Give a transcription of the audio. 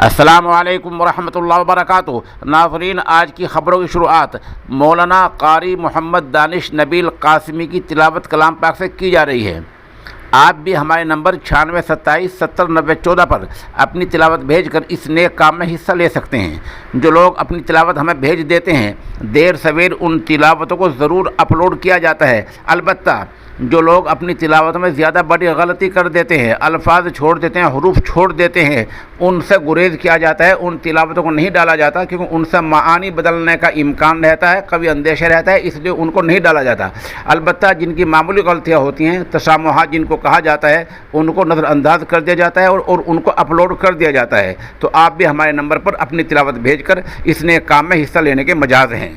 السلام علیکم ورحمۃ اللہ وبرکاتہ۔ ناظرین، آج کی خبروں کی شروعات مولانا قاری محمد دانش نبیل قاسمی کی تلاوت کلام پاک سے کی جا رہی ہے۔ آپ بھی ہمارے نمبر 9627709014 پر اپنی تلاوت بھیج کر اس نیک کام میں حصہ لے سکتے ہیں۔ جو لوگ اپنی تلاوت ہمیں بھیج دیتے ہیں، دیر سویر ان تلاوتوں کو ضرور اپلوڈ کیا جاتا ہے۔ البتہ جو لوگ اپنی تلاوت میں زیادہ بڑی غلطی کر دیتے ہیں، الفاظ چھوڑ دیتے ہیں، حروف چھوڑ دیتے ہیں، ان سے گریز کیا جاتا ہے، ان تلاوتوں کو نہیں ڈالا جاتا، کیونکہ ان سے معانی بدلنے کا امکان رہتا ہے، کبھی اندیشہ رہتا ہے، اس لیے ان کو نہیں ڈالا جاتا۔ البتہ جن کی معمولی غلطیاں ہوتی ہیں، تسامحات جن کو کہا جاتا ہے، ان کو نظر انداز کر دیا جاتا ہے اور ان کو اپلوڈ کر دیا جاتا ہے۔ تو آپ بھی ہمارے نمبر پر اپنی تلاوت بھیج کر اس نیک کام میں حصہ لینے کے مجاز ہیں۔